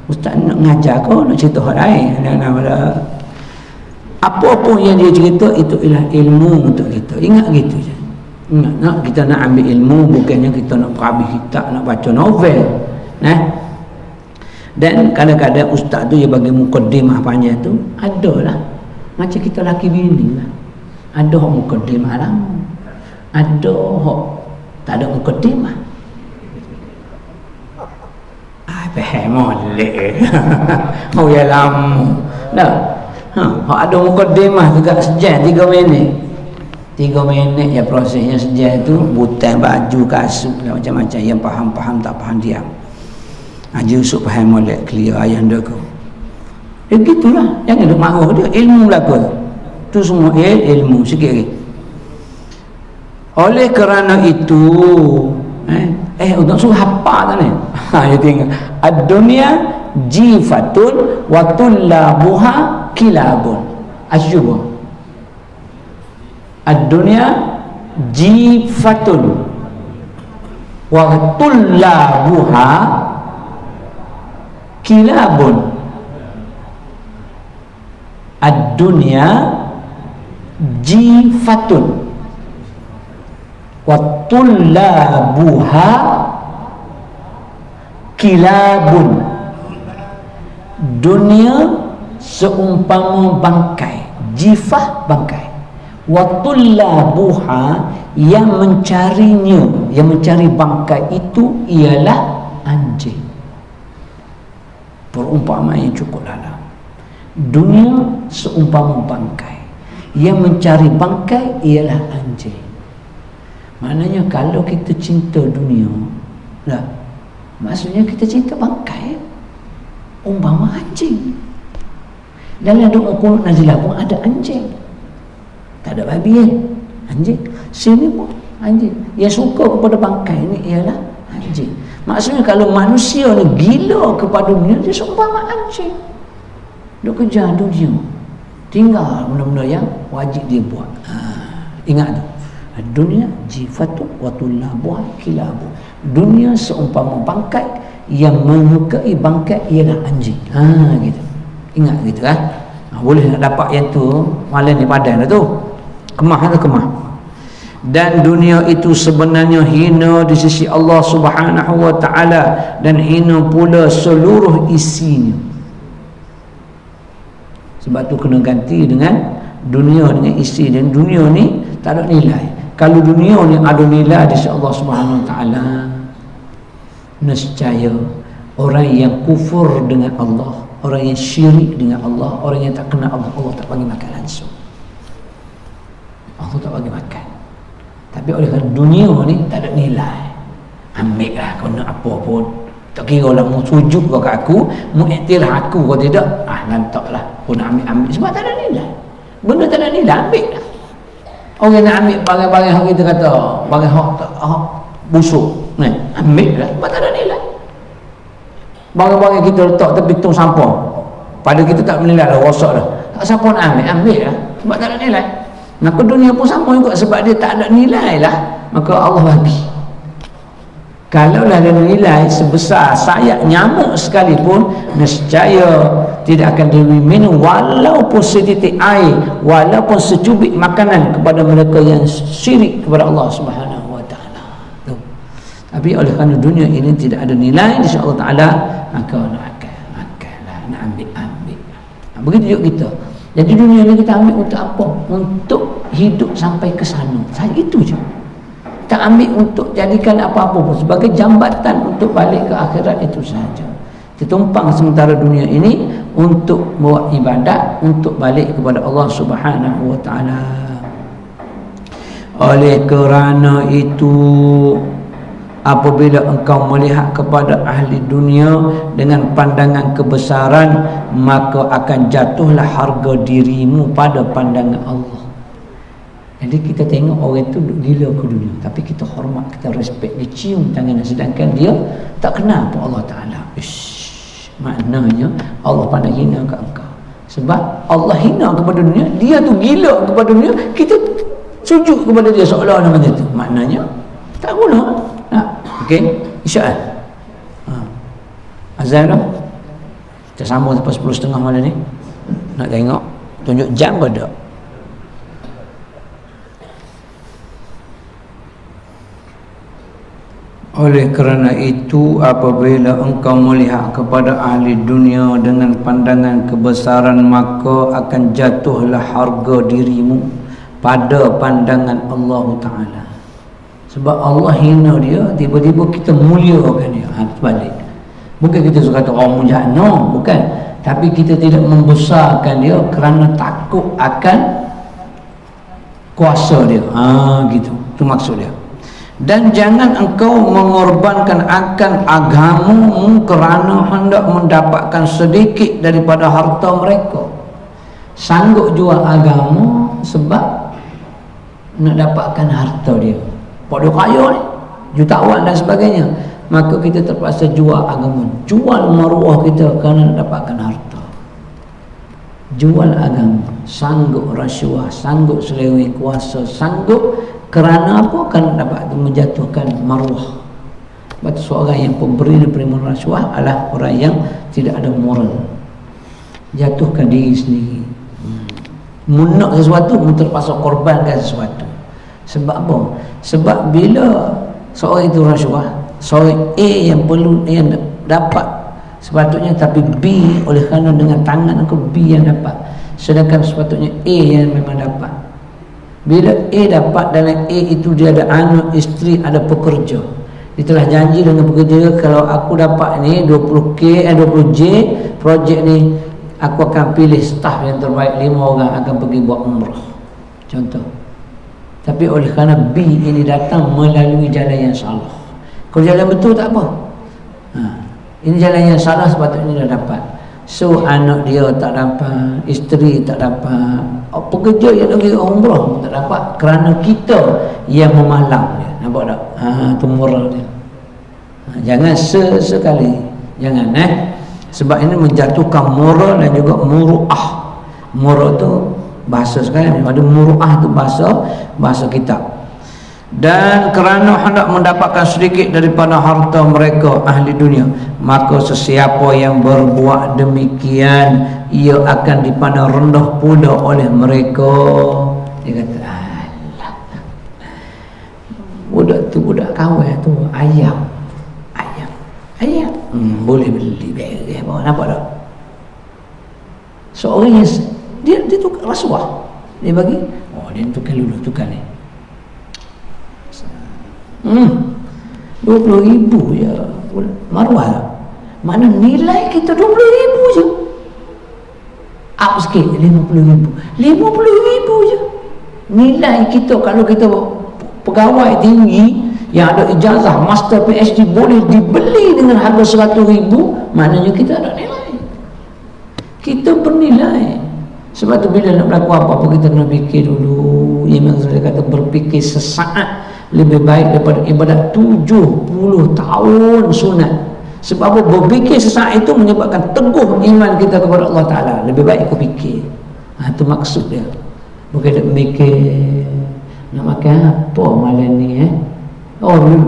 Ustaz nak ngajar kau, nak cerita hal lain. Apa-apa yang dia cerita, itu ialah ilmu untuk kita. Ingat gitu je. Nak kita nak ambil ilmu, bukannya kita nak perhabis kitab, nak baca novel. Dan kadang-kadang ustaz tu dia bagi mukaddimah panjang tu, adalah macam kita laki bini lah. Ada hak mukaddimah lama, ada hak tak ada mukaddimah. Faham molek. Oh ya lama. Dah. Hak ada mukaddimah juga sejam 3 minit. 3 minit ya prosesnya sejak itu, butai baju, kasut lah, macam-macam yang faham tak faham diam. Haji Yusuf faham molek clear ayah anda kau. Gitulah, jangan duk marah dia, ilmu belaka tu semua ilmu sikit lagi. Oleh kerana itu untuk suruh hafal tak ni? Dia tengok ad-dunya jifatun wa tullabuha kilabun. Asyubah ad-dunya jifatun wa tullabuha kilabun. Ad-dunya jifatun wa tullabuha kilabun. Dunia seumpama bangkai, jifah bangkai, wa tullabuha yang mencarinya, yang mencari bangkai itu ialah anjing. Perumpamaan yang cukup dalam. Dunia seumpama bangkai, yang mencari bangkai ialah anjing. Maknanya kalau kita cinta dunia, lah, maksudnya kita cinta bangkai, umpama anjing. Dalam doa Qunut Nazilah pun ada anjing. Tak ada babi kan? Anjing. Sini pun anjing. Yang suka kepada bangkai ni ialah anjing. Maksudnya kalau manusia ni gila kepada dunia, dia seumpama anjing. Dia kejar dunia, tinggal benda-benda yang wajib dia buat. Ingat tu. Dunia jifatu wa tullabuha kilabu. Dunia seumpama bangkai, yang menyukai bangkai ialah anjing. Gitu. Ingat gitu boleh nak dapat yang tu malam ni padan dah tu. Kemah tu kemah. Dan dunia itu sebenarnya hina di sisi Allah Subhanahu wa taala, dan hina pula seluruh isinya. Sebab tu kena ganti dengan dunia dengan isi, dan dunia ni tak ada nilai. Kalau dunia ni ada nilai di sisi Allah Subhanahu wa taala, nescaya orang yang kufur dengan Allah, orang yang syirik dengan Allah, orang yang tak kenal Allah, Allah tak bagi makan langsung. Allah tak bagi makan. Tapi oleh kerana dunia ni tak ada nilai, ambil lah kau nak apa pun. Tak kira lah mu sujud kau kat aku, mu iktiraf aku kau tidak, lantak lah kau nak ambil. Sebab tak ada nilai. Benda tak ada nilai, ambil lah. Orang nak ambil barang-barang yang kita kata barang hak busuk ni, ambil lah. Sebab tak ada nilai. Barang-barang yang kita letak tepi tong sampah, pada kita tak bernilai lah, rosak dah. Tak siapa nak ambil lah. Sebab tak ada nilai. Maka dunia pun sama juga, sebab dia tak ada nilai lah, maka Allah bagi. Kalau lah ada nilai sebesar sayap nyamuk sekalipun, nescaya tidak akan diberi minum walaupun setitik air, walaupun secubit makanan kepada mereka yang syirik kepada Allah Subhanahu wa taala. Tapi oleh kerana dunia ini tidak ada nilai di sisi Allah taala, maka nak makan lah, nak ambil. Begitu juga kita. Jadi dunia ni kita ambil untuk apa? Untuk hidup sampai ke sana. Saja itu je. Kita ambil untuk jadikan apa-apa pun sebagai jambatan untuk balik ke akhirat, itu sahaja. Kita tumpang sementara dunia ini untuk buat ibadat, untuk balik kepada Allah Subhanahu wa taala. Oleh kerana itu, apabila engkau melihat kepada ahli dunia dengan pandangan kebesaran, maka akan jatuhlah harga dirimu pada pandangan Allah. Jadi kita tengok orang itu gila ke dunia, tapi kita hormat, kita respect, dia cium tangan, sedangkan dia tak kenal pun Allah Ta'ala. Maknanya Allah pandang hina kat engkau. Sebab Allah hina kepada dunia, dia tu gila kepada dunia, kita sujud kepada dia seolah-olah macam tu. Maknanya tak guna. Okey, isyarat. Azan dah. Kita sambung sampai 10.30 malam ni. Nak tengok tunjuk jam ke tak? Oleh kerana itu, apabila engkau melihat kepada ahli dunia dengan pandangan kebesaran, maka akan jatuhlah harga dirimu pada pandangan Allah Ta'ala. Sebab Allah hina dia, tiba-tiba kita muliakan dia. Sebalik. Bukan kita suka kata orang mulia, no, bukan. Tapi kita tidak membesarkan dia kerana takut akan kuasa dia. Gitu. Itu maksud dia. Dan jangan engkau mengorbankan akan agamamu kerana hendak mendapatkan sedikit daripada harta mereka. Sanggup jual agama sebab nak dapatkan harta dia. Pada kaya ni, jutawan dan sebagainya, maka kita terpaksa jual agama, jual maruah kita kerana nak dapatkan harta. Jual agama, sanggup rasuah, sanggup seleweng kuasa, sanggup kerana apa? Kerana dapat menjatuhkan maruah. Sebab seorang yang pemberi dan penerima rasuah adalah orang yang tidak ada moral, jatuhkan diri sendiri, munak sesuatu, terpaksa korbankan sesuatu. Sebab apa? Sebab bila seorang itu rasuah, seorang A yang perlu, yang dapat sepatutnya, tapi B oleh kerana dengan tangan aku B yang dapat, sedangkan sepatutnya A yang memang dapat. Bila A dapat, dalam A itu dia ada anak, isteri, ada pekerja. Dia telah janji dengan pekerja, kalau aku dapat ni 20K, 20J projek ni, aku akan pilih staf yang terbaik, 5 orang akan pergi buat umrah, contoh. Tapi oleh kerana B ini datang melalui jalan yang salah. Kalau jalan betul tak apa. Ini jalan yang salah, sepatutnya dia dapat. So anak dia tak dapat, isteri tak dapat, pekerja yang pergi umrah tak dapat, kerana kita yang memalang dia. Nampak tak? Itu moral dia. Jangan sesekali, jangan sebab ini menjatuhkan moral dan juga muru'ah. Moral tu bahasa sekarang, ada muru'ah tu bahasa kitab. Dan kerana hendak mendapatkan sedikit daripada harta mereka ahli dunia, maka sesiapa yang berbuat demikian, ia akan dipandang rendah pula oleh mereka. Dia kata, alah, budak tu, budak kawan tu ayam, boleh beli beres, nampak tak? Seorang yang dia tukar rasuah, dia bagi, dia tukar dulu, tukar ni 20,000 je maruah tak? Mana nilai kita 20,000 je, up sikit 50,000 je nilai kita. Kalau kita pegawai tinggi yang ada ijazah master PhD boleh dibeli dengan harga 100,000, maknanya kita ada nilai, kita bernilai. Sebab tu bila nak berlaku apa-apa, kita kena fikir dulu. Imam Ghazali kata berfikir sesaat lebih baik daripada ibadat 70 tahun sunat. Sebab apa? Berfikir sesaat itu menyebabkan teguh iman kita kepada Allah Ta'ala. Lebih baik aku fikir. Itu maksud dia. Bukan nak mikir nak makan apa malam ni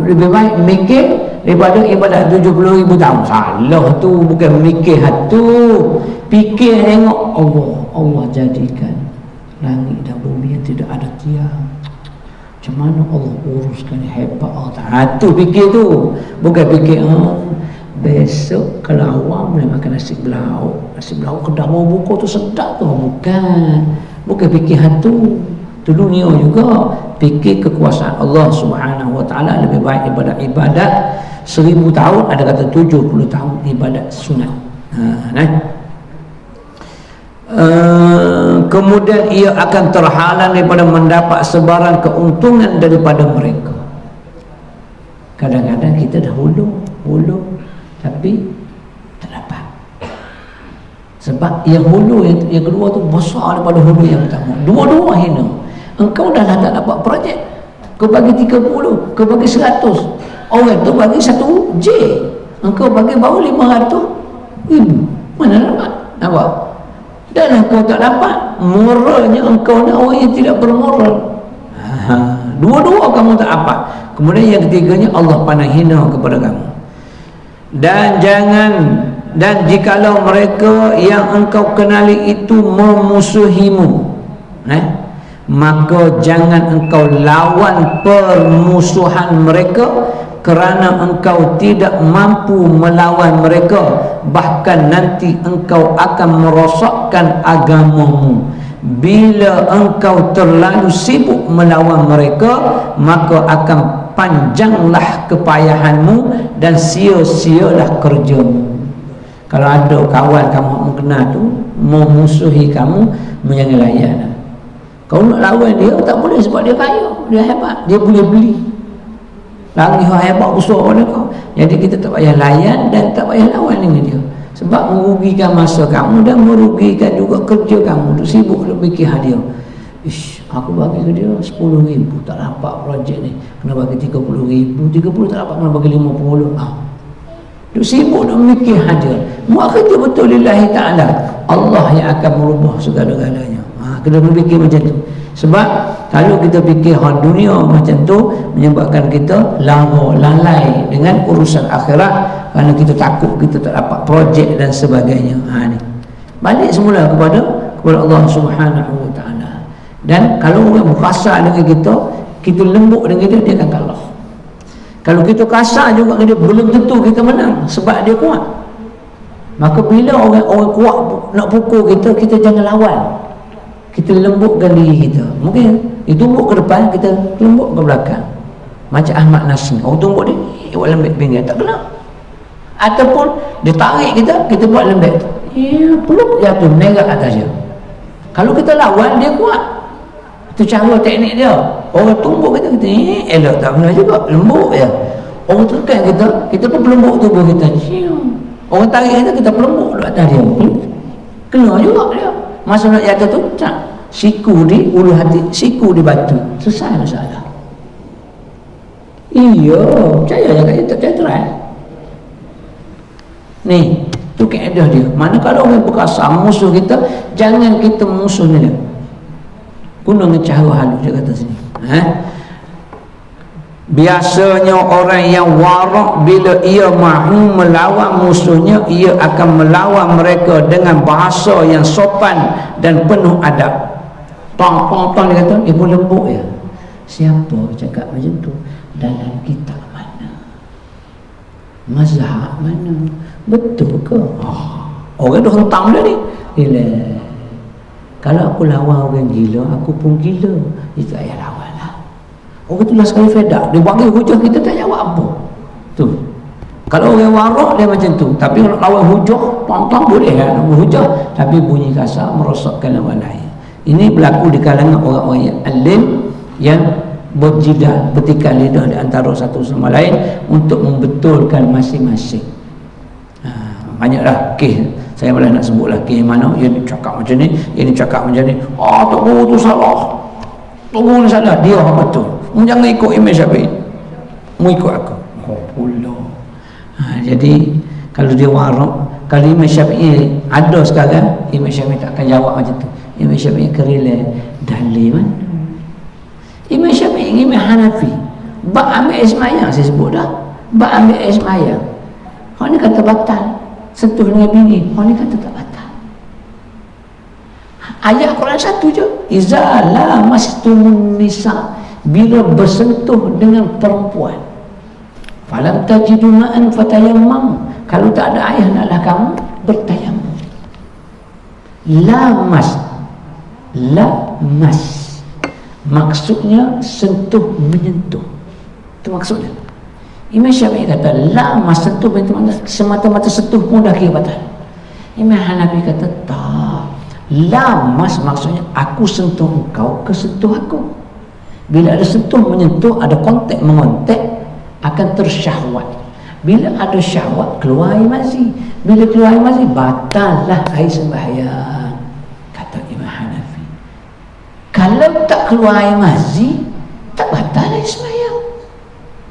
lebih baik mikir daripada ibadat 70,000 tahun. Salah tu, bukan mikir hatu. Fikir tengok Allah jadikan langit dan bumi yang tidak ada tiang. Macam mana Allah uruskan, hebat Allah. Itu fikir tu. Bukan fikir besok kalau awam boleh makan nasi belau kedai mau buka tu sedap tu. Bukan fikir hantu tu, dunia juga fikir kekuasaan Allah Subhanahu wa taala lebih baik daripada ibadat 1000 tahun, ada kata 70 tahun ibadat sunat. Kemudian ia akan terhalang daripada mendapat sebarang keuntungan daripada mereka. Kadang-kadang kita dah hulu tapi tak dapat, sebab yang hulu yang kedua tu besar daripada hulu yang pertama. Dua-dua hina. Engkau dah tak dapat projek, kau bagi 30, kau bagi 100, orang tu bagi 1 J, engkau bagi baru 500,000. Mana dapat? Nampak? Dan kau tak dapat, moralnya engkau ni orang yang tidak bermoral. Dua-dua kamu tak dapat. Kemudian yang ketiganya, Allah pandang hina kepada kamu. Dan jikalau mereka yang engkau kenali itu memusuhimu, maka jangan engkau lawan permusuhan mereka, kerana engkau tidak mampu melawan mereka, bahkan nanti engkau akan merosakkan agamamu. Bila engkau terlalu sibuk melawan mereka, maka akan panjanglah kepayahanmu dan sia-sialah kerjamu. Kalau ada kawan kamu mengenal tu memusuhi kamu, jangan layan. Kau nak lawan dia tak boleh, sebab dia kaya, dia hebat, dia boleh beli lagi hebat besar pada kau. Jadi kita tak payah layan dan tak payah lawan dengan dia, sebab merugikan masa kamu dan merugikan juga kerja kamu. Duk sibuk duk fikir hadiah. Aku bagi ke dia 10,000 tak dapat projek ni, kena bagi 30,000, 30 tak dapat kena bagi 50. Duk sibuk duk mikir hadiah. Buat kerja betul lillahi ta'ala, Allah yang akan merubah segala-galanya. Kena berfikir macam tu. Sebab kalau kita fikir dunia macam tu, menyebabkan kita lalai dengan urusan akhirat, kerana kita takut kita tak dapat projek dan sebagainya. Ni balik semula kepada Allah Subhanahu wa ta'ala. Dan kalau orang berkasar dengan kita lembut dengan dia akan kalah. Kalau kita kasar juga dengan dia, belum tentu kita menang, sebab dia kuat. Maka bila orang kuat nak pukul kita jangan lawan. Kita lembutkan diri kita. Mungkin dia tumbuk ke depan, kita tumbuk ke belakang. Macam Ahmad Nasir, orang tumbuk dia, buat lembek pinggan, tak kena. Ataupun dia tarik kita buat lembek, peluk jatuh, menerak atas dia. Kalau kita lawan, dia kuat. Itu cara teknik dia. Orang tumbuk kita elok, tak kena juga, lembut je. Orang tekan kita pun pelembut tubuh kita. Orang tarik kita pelembut atas dia, kena juga dia. Masa nak jatuh tu, siku di ulu hati, siku di batu, selesai masalah. Iya, percaya je kat tak percaya. Ni, tu kaedah dia. Mana kalau orang berkasar musuh kita, jangan kita musuh dia. Guna dengan cara halus, dia kata sini. Biasanya orang yang warak, bila ia mahu melawan musuhnya, ia akan melawan mereka dengan bahasa yang sopan dan penuh adab. Tong dia kata, ibu lembut ya. Siapa cakap macam tu? Dalam kitab mana? Mazhab mana? Betul ke? Orang dah hentam dah ni. Kalau aku lawan orang gila, aku pun gila. Itu ayah lawan. Orang tu lah sekali fedak, dia bagi hujah, kita tak jawab apa tu. Kalau orang warak dia macam tu, tapi kalau lawan hujah tong-tong boleh kan, hujah tapi bunyi kasar merosakkan lawan lain. Ini berlaku di kalangan orang-orang yang alim, yang berjidah, bertikar lidah di antara satu sama lain untuk membetulkan masing-masing. Banyaklah kes, saya malah nak sebutlah kes mana yang cakap macam ni, yang cakap macam ni. Tok guru tu salah, tok guru ni salah, dia orang betul. Jangan ikut Imam Syafi'i, mu ikut aku. Pula. Jadi kalau dia warak, kalau Imam Syafi'i ada sekarang, Imam Syafi'i tak akan jawab macam tu. Imam Syafi'i kerila dalil mana? Imam Syafi'i, Imam Hanafi, bak ambil ismayang, saya sebut dah, bak ambil ismayang. Orang ni kata batal, sentuh dengan bini, orang ni kata tak batal. Ayat Quran satu je, iza lamastumun nisa, bila bersentuh dengan perempuan, falam tajidu ma'an fatayammam, Kalau tak ada air hendaklah kamu bertayamum. Lamas maksudnya sentuh, menyentuh. Itu maksudnya. Imam Syafi'i kata lamas, sentuh, semata-mata sentuh pun dah kira batal. Imam Hanafi kata tak, lamas maksudnya aku sentuh engkau, kesentuh aku. Bila ada sentuh menyentuh, ada kontak mengontak, akan tersyahwat. Bila ada syahwat, keluar air mazi. Bila keluar air mazi, batallah air sembahyang, kata Imam Hanafi. Kalau tak keluar air mazi, tak batal air sembahyang.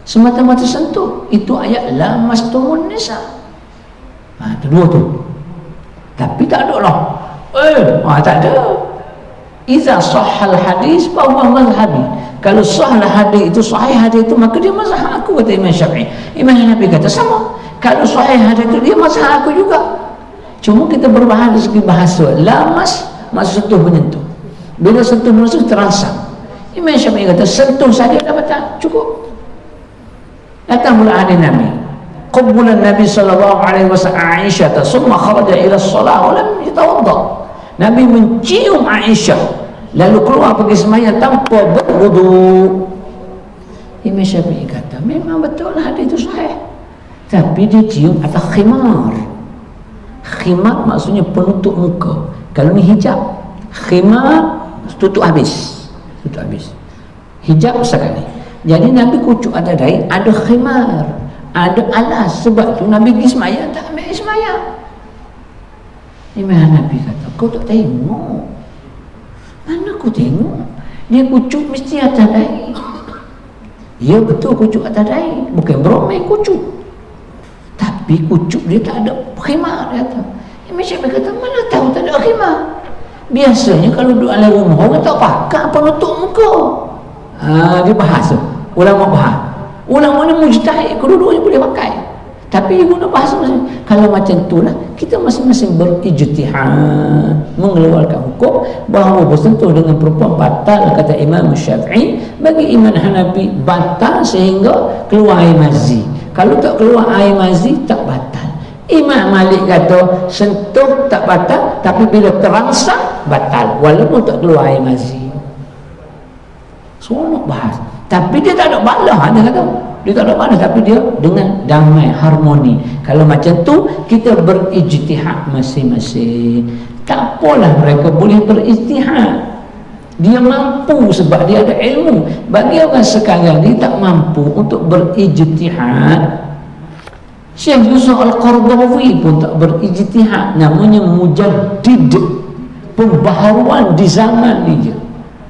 Semata-mata sentuh. Itu ayat la mastumun nisa. Itu dua tu. Tapi tak ada lah. Tak ada. Iza sahhal hadis bahawa mazhabi. Kalau sahlah hadis itu, sahih hadis itu, maka dia mazhab aku, kata Imam Syafi'i. Imam Hanafi kata sama. Kalau sahih hadis itu, dia mazhab aku juga. Cuma kita berbahas dari segi bahasa. Lamas maksud sentuh, menyentuh. Bila sentuh menyentuh, terangsang. Imam Syafi'i kata sentuh saja dah batal, cukup. Datang pula hadis Nabi. Qubbulan Nabi sallallahu alaihi wasallam Aisyah summa kharaja ila as-salah wa lam yatawadda. Nabi mencium Aisyah lalu keluar pergi sembahyang tanpa berwudu. Imam Syafi'i kata memang betul lah hadis itu sahih. Tapi dia cium atas khimar. Khimar maksudnya penutup muka. Kalau ni hijab, khimar tutup habis. Tutup habis. Hijab sekali. Jadi Nabi kucuk atas dahi, ada khimar, ada alas. Sebab tu Nabi pergi sembahyang tak ambil sembahyang. Imam Hanafi kata, kau tak tengok. Mana aku tengok? Dia kucuk mesti atas dahi. Ya betul kucuk atas dahi, bukan beromai kucuk. Tapi kucuk dia tak ada khimar, dia kata. Imam Syafi'i kata, mana tahu tak ada khimar? Biasanya kalau duduk dalam rumah, orang tak pakai penutup muka. Dia bahas tu. Ulama bahas. Ulama ni mujtahid, kedua-duanya boleh pakai. Tapi dia guna bahasa masing-masing. Kalau macam tu lah, kita masing-masing berijtihad mengeluarkan hukum bahawa bersentuh dengan perempuan batal, kata Imam Syafi'i. Bagi Imam Hanafi batal sehingga keluar air mazi. Kalau tak keluar air mazi, tak batal. Imam Malik kata sentuh tak batal, tapi bila terangsang batal walaupun tak keluar air mazi. Semua bahas. Tapi dia tak ada balah, dia kata. Dia tak ada balah, tapi dia dengan damai, harmoni. Kalau macam tu, kita berijtihad masing-masing. Tak apalah, mereka boleh berijtihad. Dia mampu sebab dia ada ilmu. Bagi orang sekarang, dia tak mampu untuk berijtihad. Syekh Yusuf Al-Qardawi pun tak berijtihad. Namanya mujaddid, pembaharuan di zaman ni je.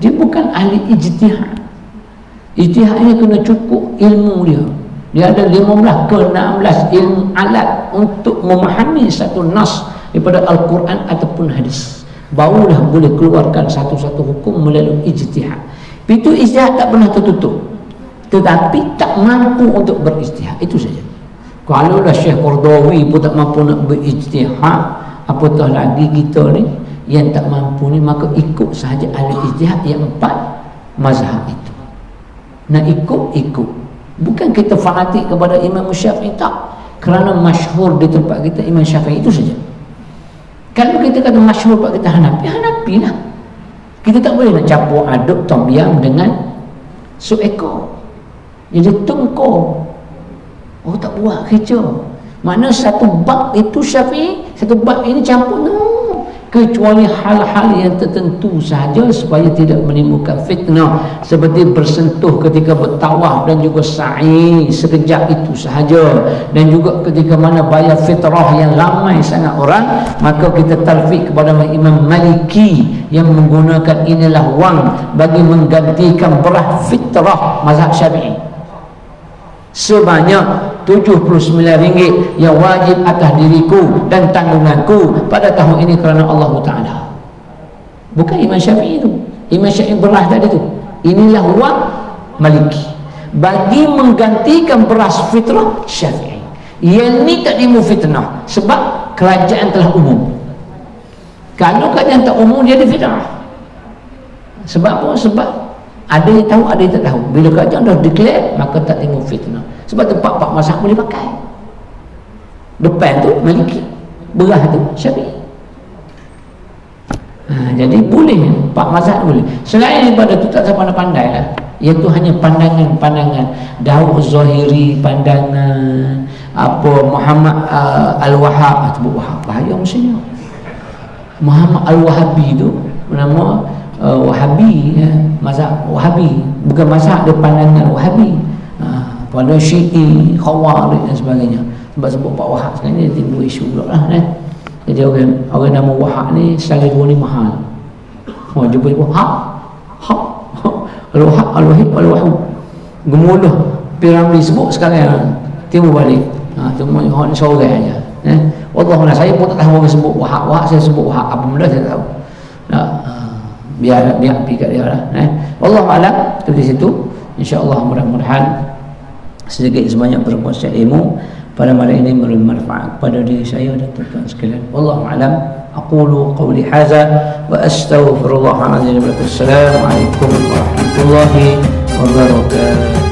Dia bukan ahli ijtihad. Ijtihadnya kena cukup ilmu dia. Dia ada 15 ke 16 ilmu alat untuk memahami satu nas daripada Al-Quran ataupun hadis. Barulah boleh keluarkan satu-satu hukum melalui ijtihad. Pintu ijtihad tak pernah tertutup, tetapi tak mampu untuk berijtihad. Itu saja. Kalau dah Syekh Qardawi pun tak mampu nak berijtihad, apatah lagi kita ni yang tak mampu ni, maka ikut sahaja ahli ijtihad yang 4 mazhab itu. Nak ikut. Bukan kita fanatik kepada Imam Syafi'i, tak. Kerana masyhur di tempat kita Imam Syafi'i, itu saja. Kalau kita kata masyhur tempat kita Hanafi lah. Kita tak boleh nak campur aduk tom yam dengan sup ekor. Jadi tungkol. Oh, tak buat kerja. Mana satu bab itu Syafi'i, satu bab ini campur. No. Kecuali hal-hal yang tertentu sahaja supaya tidak menimbulkan fitnah, seperti bersentuh ketika bertawaf dan juga sa'i sekejap itu sahaja, dan juga ketika mana bayar fitrah yang ramai sangat orang, maka kita talfik kepada Imam Maliki yang menggunakan inilah wang bagi menggantikan beras fitrah mazhab Syafi'i sebanyak RM79 yang wajib atas diriku dan tanggunganku pada tahun ini kerana Allah Ta'ala. Bukan Imam Syafi'i itu. Imam Syafi'i beras tadi itu. Inilah wang Maliki bagi menggantikan beras fitrah Syafi'i. Yang ni tak timbul fitnah sebab kerajaan telah umum. Kalau kerajaan tak umum, dia ada fitnah. Sebab apa? Sebab ada yang tahu, ada yang tak tahu. Bila kerajaan dah declare, maka tak timbul fitnah. Sebab tu 4 mazhab boleh pakai. depan tu Maliki, berah tu Syafi'i. Jadi boleh, Pak mazhab boleh. Selain daripada tu tak pandai-pandai lah, iaitu hanya pandangan-pandangan Daud Zahiri, pandangan apa Muhammad Al-Wahhab, sebut Wahhab bahaya maksudnya. Muhammad Al-Wahabi tu nama Wahabi, mazhab Wahabi, bukan mazhab dia, pandangan Wahabi. Pada Syi'i, Khawarij dan sebagainya. Sebab Pak Wahab sekarang ni timbul isu pula lah Jadi orang nama Wahab ni secara dua ni mahal. Jumpa Al-Wahab, Al-Wahib, Al-Wahab, gemudah piramid sebut sekarang timbul balik. Tu orang ni seorang aja. Wallahualam, saya pun tak tahu orang sebut Wahab. Wahab saya sebut Wahab, apa benda saya tak tahu. Biar pergi kat dia lah. Wallahualam, tu di situ. InsyaAllah mudah-mudahan sedikit sebanyak berkuasa ilmu pada malam ini bermanfaat kepada diri saya dan tuan-tuan sekalian. Wallahu a'lam. Aqulu qawli hadza wa astaghfirullah azza wa jalla. Assalamualaikum warahmatullahi wabarakatuh.